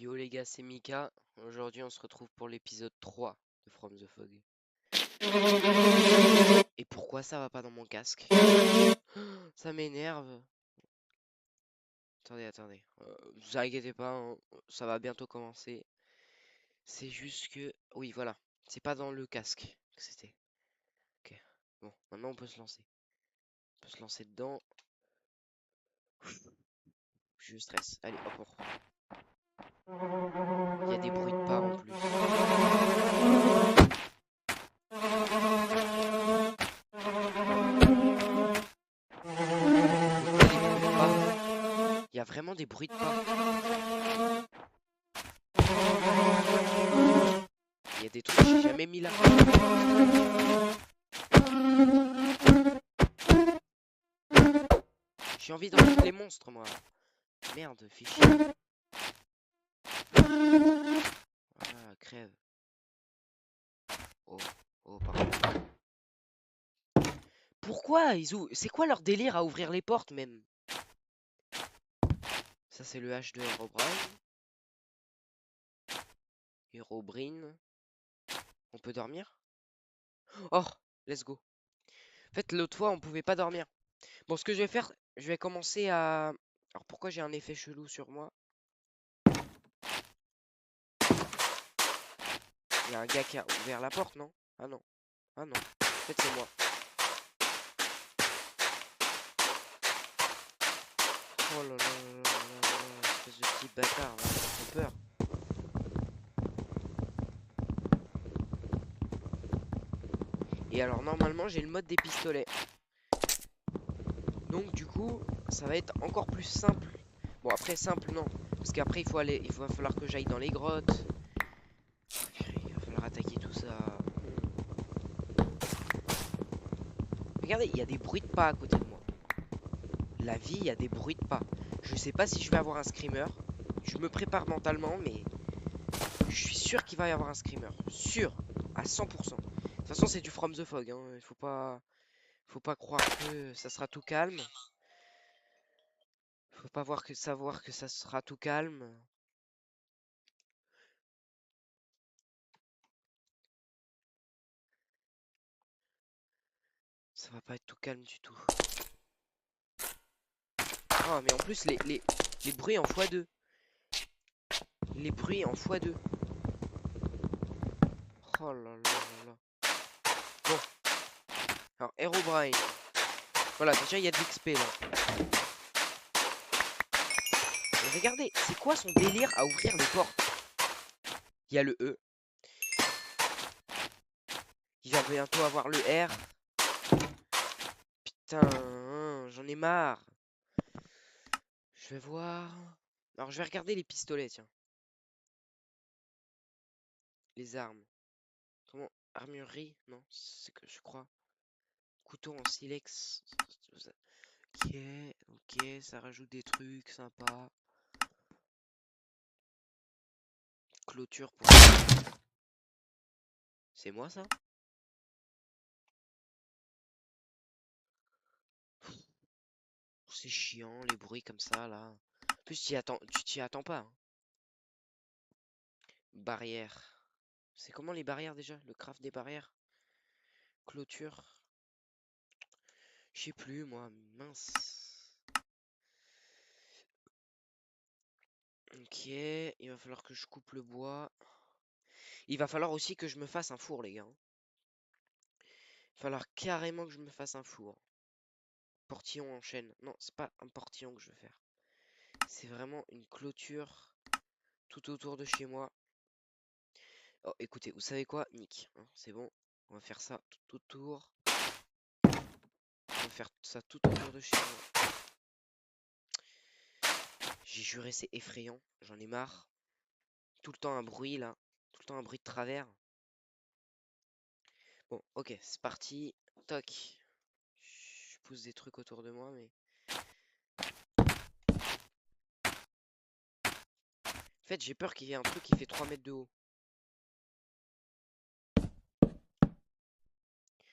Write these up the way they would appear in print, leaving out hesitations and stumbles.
Yo les gars, c'est Mika. Aujourd'hui, on se retrouve pour l'épisode 3 de From the Fog. Et pourquoi ça va pas dans mon casque? Ça m'énerve. Attendez. Vous inquiétez pas, hein, ça va bientôt commencer. C'est juste que... Oui, voilà. C'est pas dans le casque que c'était. Ok. Bon, maintenant on peut se lancer. On peut se lancer dedans. Je stresse. Allez, hop, on reprend. Il y a des bruits de pas en plus. Il y a vraiment des bruits de pas. Il y a des trucs que j'ai jamais mis là. J'ai envie d'enlever les monstres, moi. Merde, fichier. Voilà, crève. Pardon. Pourquoi ils ouvrent? C'est quoi leur délire à ouvrir les portes, même? Ça, c'est le H de Herobrine. Herobrine. On peut dormir? Oh, let's go. En fait, l'autre fois, on pouvait pas dormir. Bon, ce que je vais faire, je vais commencer à... Alors, pourquoi j'ai un effet chelou sur moi? Il y a un gars qui a ouvert la porte, non? Ah non. Ah non. En fait, c'est moi. Oh là là là là là, espèce de petit bâtard, là, ça fait peur. Et alors, normalement, j'ai le mode des pistolets. Donc, du coup, ça va être encore plus simple. Bon, après, simple, non. Parce qu'après, il va falloir que j'aille dans les grottes. Il va falloir attaquer tout ça. Regardez, il y a des bruits de pas à côté de moi. La vie, il y a des bruits de pas. Je sais pas si je vais avoir un screamer. Je me prépare mentalement, mais je suis sûr qu'il va y avoir un screamer. Sûr, à 100%. De toute façon, c'est du From the Fog. Hein. Il faut pas croire que ça sera tout calme. Faut pas savoir que ça sera tout calme. Ça va pas être tout calme du tout. Oh, mais en plus, les bruits en x2. Les bruits en x2. Oh là là là là. Bon. Alors, Herobrine. Voilà, déjà, il y a de l'XP là. Mais regardez, c'est quoi son délire à ouvrir les portes? Il y a le E. Il va bientôt avoir le R. Putain, j'en ai marre. Je vais voir. Alors, je vais regarder les pistolets, tiens. Les armes. Comment? Armurerie? Non, c'est que je crois. Couteau en silex. Ok, ça rajoute des trucs sympas. Clôture pour... C'est moi ça? C'est chiant les bruits comme ça là. En plus tu t'y attends pas. Hein. Barrière. C'est comment les barrières déjà? Le craft des barrières? Clôture. Je sais plus moi, mince. Ok, il va falloir que je coupe le bois. Il va falloir aussi que je me fasse un four les gars. Il va falloir carrément que je me fasse un four. Portillon en chaîne. Non, c'est pas un portillon que je veux faire. C'est vraiment une clôture tout autour de chez moi. Oh, écoutez, vous savez quoi, Nick, hein, c'est bon. On va faire ça tout autour. On va faire ça tout autour de chez moi. J'ai juré, c'est effrayant. J'en ai marre. Tout le temps un bruit là. Tout le temps un bruit de travers. Bon, ok, c'est parti. Toc. Je pousse des trucs autour de moi, mais... En fait, j'ai peur qu'il y ait un truc qui fait 3 mètres de haut. On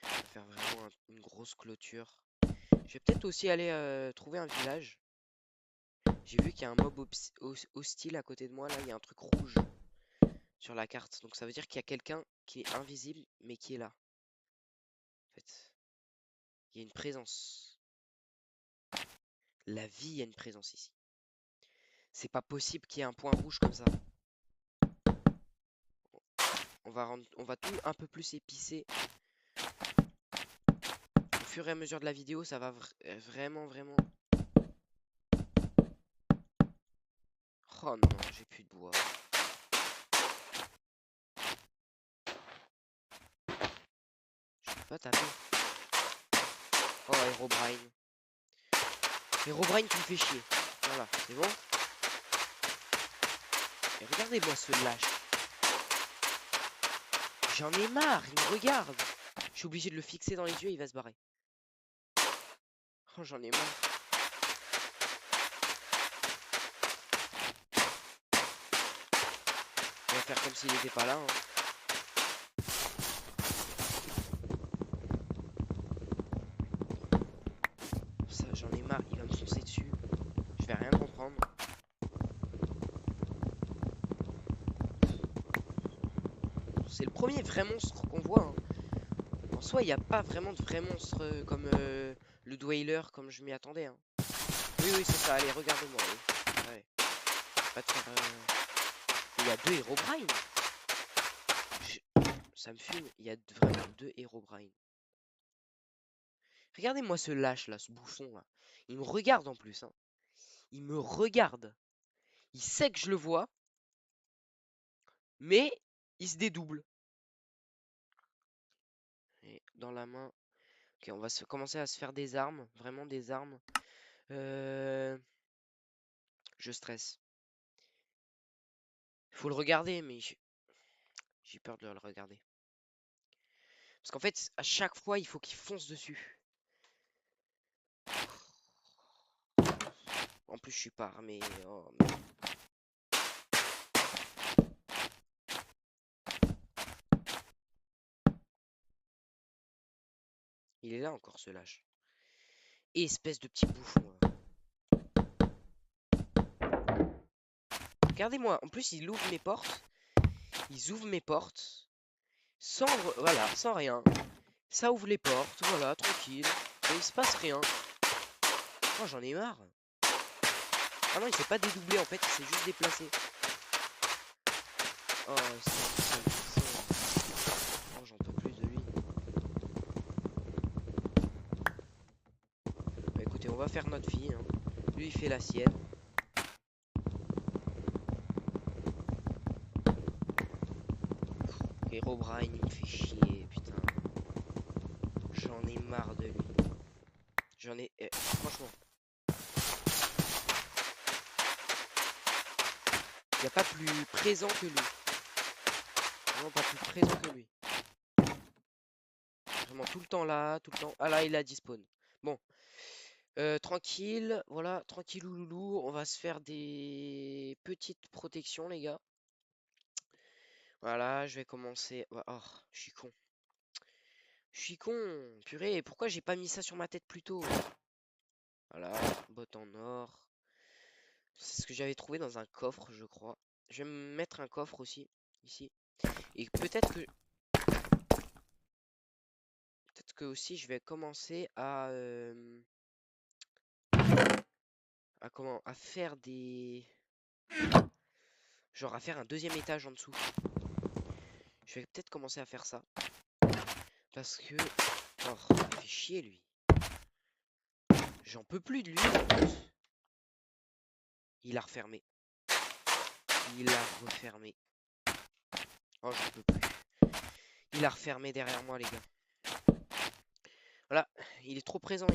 va faire vraiment une grosse clôture. Je vais peut-être aussi aller trouver un village. J'ai vu qu'il y a un mob hostile à côté de moi. Là, il y a un truc rouge sur la carte. Donc ça veut dire qu'il y a quelqu'un qui est invisible, mais qui est là. En fait, il y a une présence. La vie, il y a une présence ici. C'est pas possible qu'il y ait un point rouge comme ça. On va tout un peu plus épicer. Au fur et à mesure de la vidéo, ça va vraiment, vraiment. Oh non, j'ai plus de bois. Je peux pas taper. Oh, Herobrine. Herobrine, tu me fais chier. Voilà, c'est bon. Et regardez-moi ce lâche. J'en ai marre, il me regarde. Je suis obligé de le fixer dans les yeux, il va se barrer. Oh, j'en ai marre. On va faire comme s'il n'était pas là. Hein. Ça, j'en ai marre, il va me foncer dessus. Je vais rien comprendre. C'est le premier vrai monstre qu'on voit. Hein. En soi, il n'y a pas vraiment de vrai monstre comme le Dweller, comme je m'y attendais. Hein. Oui, oui, c'est ça. Allez, regardez-moi. Oui. Ouais. Pas de faire, il y a deux Herobrine. Ça me fume. Il y a vraiment deux Herobrine. Regardez-moi ce lâche là, ce bouffon là. Il me regarde en plus. Hein. Il me regarde. Il sait que je le vois. Mais il se dédouble. Et dans la main. Ok, on va commencer à se faire des armes. Vraiment des armes. Je stresse. Faut le regarder, mais j'ai peur de le regarder. Parce qu'en fait, à chaque fois, il faut qu'il fonce dessus. En plus, je suis pas armé. Oh, il est là encore, ce lâche. Et espèce de petit bouffon. Là. Regardez-moi. En plus, il ouvre mes portes. Ils ouvrent mes portes. Sans, voilà, sans rien. Ça ouvre les portes. Voilà, tranquille. Et il se passe rien. Oh, j'en ai marre. Ah non, il s'est pas dédoublé en fait. Il s'est juste déplacé. Oh, oh, j'en peux plus de lui. Bah, écoutez, on va faire notre vie. Hein. Lui, il fait la sienne. Herobrine, il me fait chier, putain. J'en ai marre de lui. J'en ai... franchement. Il n'y a pas plus présent que lui. Vraiment pas plus présent que lui. Vraiment tout le temps là, tout le temps... Ah là, il a dispawn. Bon. Tranquille, voilà, tranquille loulou. On va se faire des petites protections, les gars. Voilà, je vais commencer... Oh, je suis con. Je suis con. Purée, pourquoi j'ai pas mis ça sur ma tête plus tôt? Voilà, botte en or. C'est ce que j'avais trouvé dans un coffre, je crois. Je vais me mettre un coffre aussi, ici. Et peut-être que aussi je vais commencer à faire des... Genre à faire un deuxième étage en dessous. Je vais peut-être commencer à faire ça. Parce que... Oh, il fait chier lui. J'en peux plus de lui en plus. Il a refermé. Il a refermé. Oh, j'en peux plus. Il a refermé derrière moi, les gars. Voilà, il est trop présent,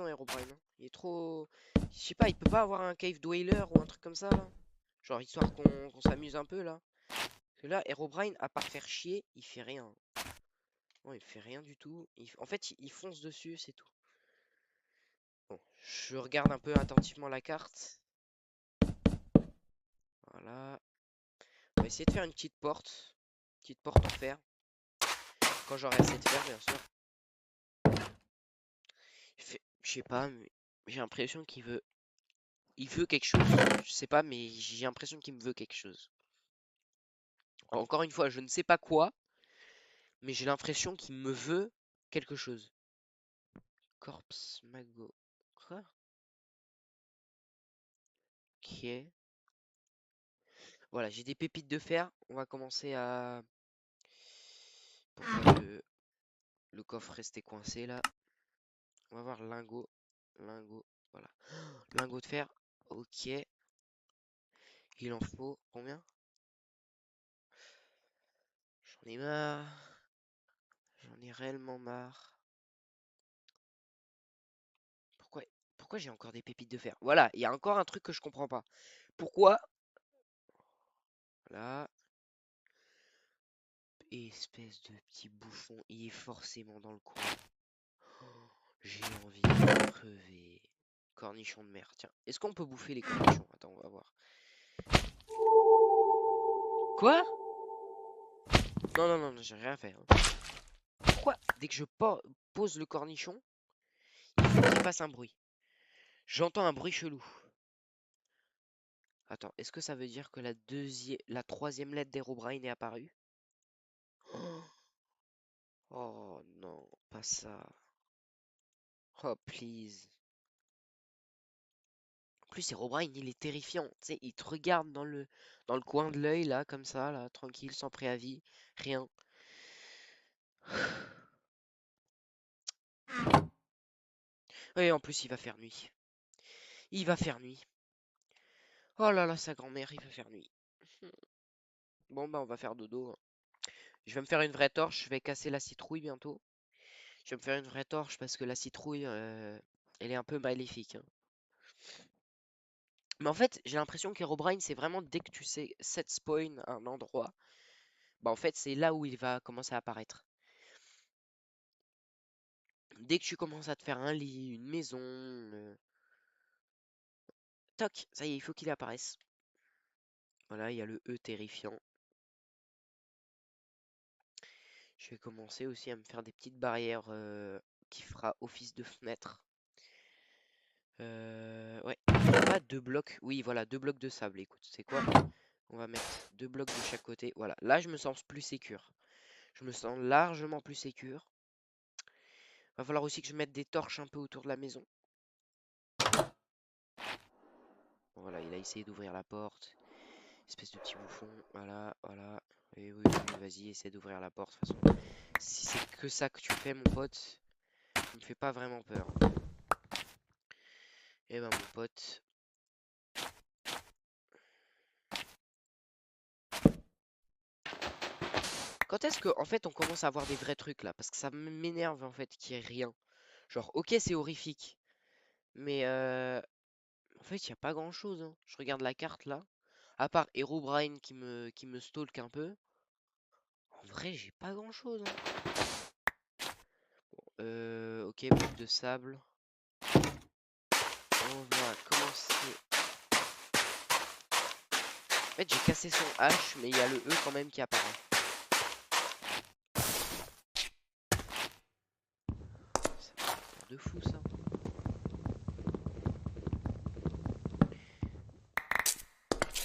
Herobrine. Hein. Il est trop... Je sais pas, il peut pas avoir un Cave Dweller ou un truc comme ça, là. Genre, histoire qu'on s'amuse un peu, là. Parce que là, Herobrine, à part faire chier, il fait rien. Non, il fait rien du tout. En fait, il fonce dessus, c'est tout. Bon, je regarde un peu attentivement la carte. Voilà. On va essayer de faire une petite porte. Petite porte en fer. Quand j'aurai assez de fer, bien sûr. Je sais pas, mais j'ai l'impression qu'il veut Il veut quelque chose. Je sais pas, mais j'ai l'impression qu'il me veut quelque chose. Encore une fois, je ne sais pas quoi, mais j'ai l'impression qu'il me veut quelque chose. Corpse Mago. Quoi? Ok. Voilà, j'ai des pépites de fer. On va commencer à... Pour pas que le coffre restait coincé là. On va voir lingot. Lingot. Voilà. Lingot de fer. Ok. Il en faut combien? J'en ai marre. J'en ai réellement marre. Pourquoi, pourquoi j'ai encore des pépites de fer? Voilà, il y a encore un truc que je comprends pas. Pourquoi? Là. Espèce de petit bouffon, il est forcément dans le coin. Oh, j'ai envie de crever. Cornichon de mer, tiens. Est-ce qu'on peut bouffer les cornichons? Attends, on va voir. Quoi? Non, non, non, j'ai rien fait, hein. Pourquoi, dès que je pose le cornichon, il faut qu'il fasse un bruit? J'entends un bruit chelou. Attends, est-ce que ça veut dire que la troisième lettre d'Herobrine est apparue? Oh, oh non, pas ça. Oh, please. En plus, Herobrine, il est terrifiant. Tu sais, il te regarde dans le coin de l'œil, là, comme ça, là, tranquille, sans préavis, rien. Et en plus, il va faire nuit. Il va faire nuit. Oh là là, sa grand-mère, il va faire nuit. Bon, bah, on va faire dodo, hein. Je vais me faire une vraie torche, je vais casser la citrouille bientôt. Je vais me faire une vraie torche parce que la citrouille, elle est un peu maléfique, hein. Mais en fait, j'ai l'impression qu'Herobrine, c'est vraiment dès que tu sais set spawn à un endroit, bah en fait, c'est là où il va commencer à apparaître. Dès que tu commences à te faire un lit, une maison, toc, ça y est, il faut qu'il apparaisse. Voilà, il y a le E terrifiant. Je vais commencer aussi à me faire des petites barrières qui fera office de fenêtre. Ouais, pas deux blocs. Oui, voilà, deux blocs de sable. Écoute, c'est quoi? On va mettre deux blocs de chaque côté. Voilà, là je me sens plus sécure. Je me sens largement plus sécure. Va falloir aussi que je mette des torches un peu autour de la maison. Voilà, il a essayé d'ouvrir la porte. Espèce de petit bouffon. Voilà, voilà. Et oui, oui, vas-y, essaie d'ouvrir la porte. De toute façon, si c'est que ça que tu fais, mon pote, tu me fais pas vraiment peur. Eh ben, mon pote. Quand est-ce que, en fait, on commence à avoir des vrais trucs là? Parce que ça m'énerve en fait qu'il y ait rien. Genre, ok, c'est horrifique. Mais en fait, il n'y a pas grand-chose, hein. Je regarde la carte là. À part Herobrine qui me stalk un peu. En vrai, j'ai pas grand-chose, hein. Ok, bloc de sable. On va commencer. En fait, j'ai cassé son H, mais il y a le E quand même qui apparaît. Ça me fait peur de fou, ça.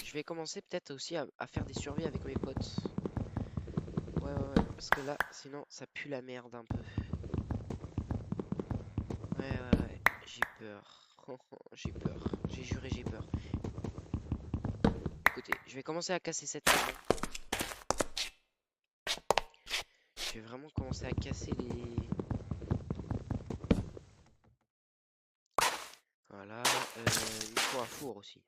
Je vais commencer peut-être aussi à faire des survies avec mes potes. Ouais, ouais, ouais. Parce que là, sinon, ça pue la merde un peu. Ouais, ouais, ouais. J'ai peur. J'ai peur. J'ai juré, j'ai peur. Écoutez, je vais commencer à casser cette maison. Je vais vraiment commencer à casser les... Voilà. Il me faut un four aussi.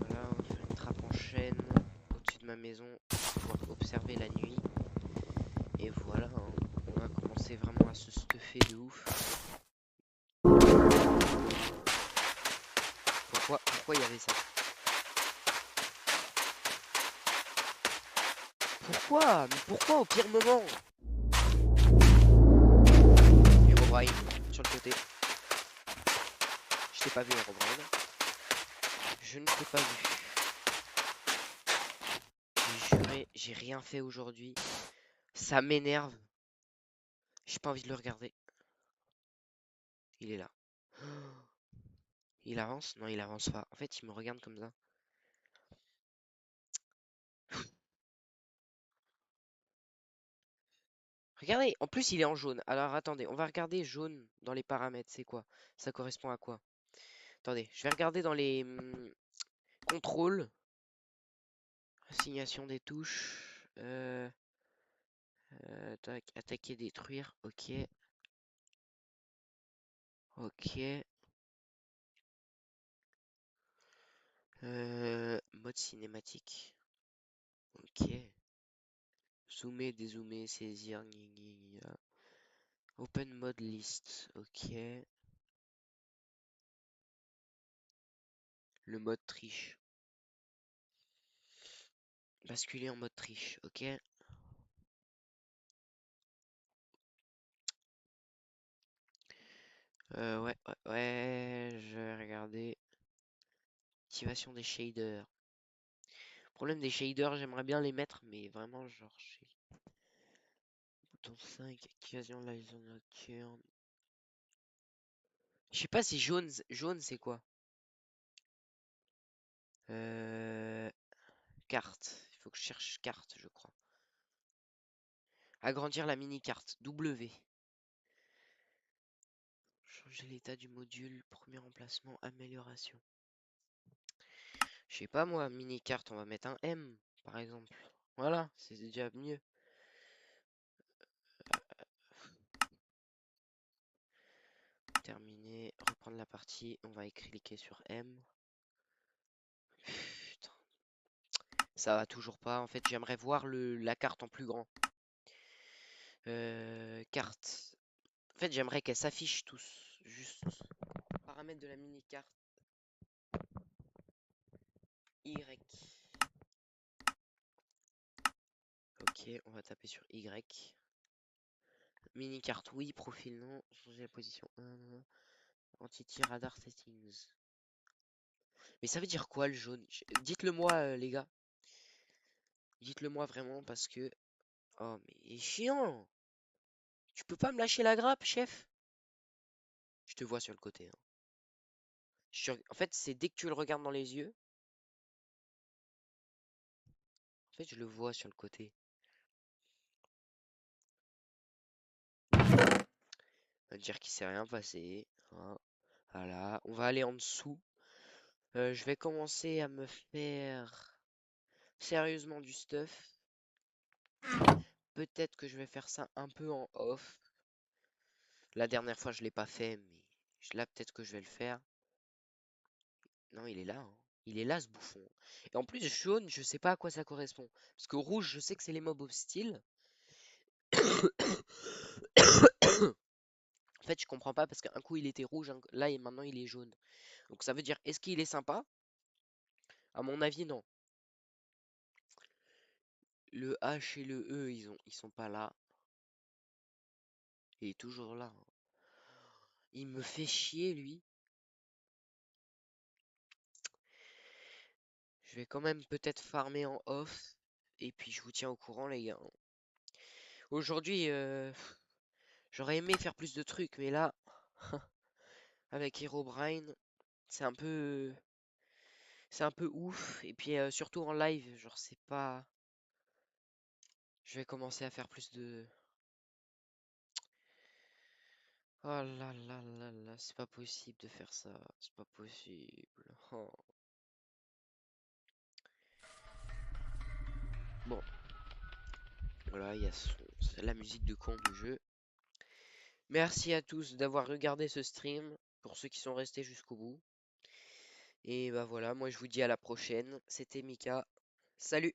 Voilà, on va faire une trappe en chaîne au-dessus de ma maison pour pouvoir observer la nuit. Et voilà, hein, on va commencer vraiment à se stuffer de ouf. Pourquoi il y avait ça? Pourquoi? Mais pourquoi au pire moment? Herobrine, sur le côté. Je t'ai pas vu, Herobrine. Je ne t'ai pas vu. J'ai juré, j'ai rien fait aujourd'hui. Ça m'énerve. J'ai pas envie de le regarder. Il est là. Il avance? Non, il avance pas. En fait, il me regarde comme ça. Regardez, en plus il est en jaune. Alors attendez, on va regarder jaune dans les paramètres. C'est quoi? Ça correspond à quoi? Attendez, je vais regarder dans les contrôles. Assignation des touches. Tac, attaquer, détruire. Ok. Ok. Mode cinématique. Ok. Zoomer, dézoomer, saisir. Gna, gna, gna. Open mode list. Ok. Le mode triche. Basculer en mode triche. Ok. Ouais, ouais, ouais. Je vais regarder. Activation des shaders. Problème des shaders, j'aimerais bien les mettre, mais vraiment, genre, bouton 5, activation de la zone nocturne. Je sais pas si jaune c'est quoi? Euh, Carte. Il faut que je cherche carte, je crois. Agrandir la mini-carte. W. Changer l'état du module. Premier emplacement. Amélioration. Je sais pas moi, mini-carte, on va mettre un M, par exemple. Voilà, c'est déjà mieux. Terminé. Reprendre la partie. On va cliquer sur M. Putain. Ça va toujours pas. En fait, j'aimerais voir la carte en plus grand. Carte. En fait, j'aimerais qu'elle s'affiche tous. Juste. Paramètres de la mini-carte. Y. Ok, on va taper sur Y. Mini-carte, oui. Profil, non. Changer la position. Entity radar settings. Mais ça veut dire quoi le jaune? Dites-le moi, les gars. Dites-le moi vraiment parce que. Oh, mais il est chiant! Tu peux pas me lâcher la grappe, chef? Je te vois sur le côté, hein. En fait, c'est dès que tu le regardes dans les yeux. En fait, je le vois sur le côté. On va dire qu'il s'est rien passé, hein. Voilà, on va aller en dessous. Je vais commencer à me faire sérieusement du stuff. Peut-être que je vais faire ça un peu en off. La dernière fois, je l'ai pas fait, mais là, peut-être que je vais le faire. Non, il est là, hein. Il est là, ce bouffon. Et en plus, jaune, je sais pas à quoi ça correspond. Parce que rouge, je sais que c'est les mobs hostiles. En fait, je comprends pas parce qu'un coup il était rouge, là et maintenant il est jaune. Donc ça veut dire, est-ce qu'il est sympa? À mon avis, non. Le H et le E, ils sont pas là. Il est toujours là, hein. Il me fait chier, lui. Je vais quand même peut-être farmer en off. Et puis je vous tiens au courant, les gars. Aujourd'hui, j'aurais aimé faire plus de trucs, mais là, avec Herobrine, c'est un peu, c'est un peu ouf. Et puis surtout en live, genre c'est pas. Je vais commencer à faire plus de. Oh là là là là, c'est pas possible de faire ça. C'est pas possible. Oh. Bon, voilà, il y a c'est la musique de con du jeu. Merci à tous d'avoir regardé ce stream, pour ceux qui sont restés jusqu'au bout. Et bah voilà, moi je vous dis à la prochaine. C'était Mika. Salut!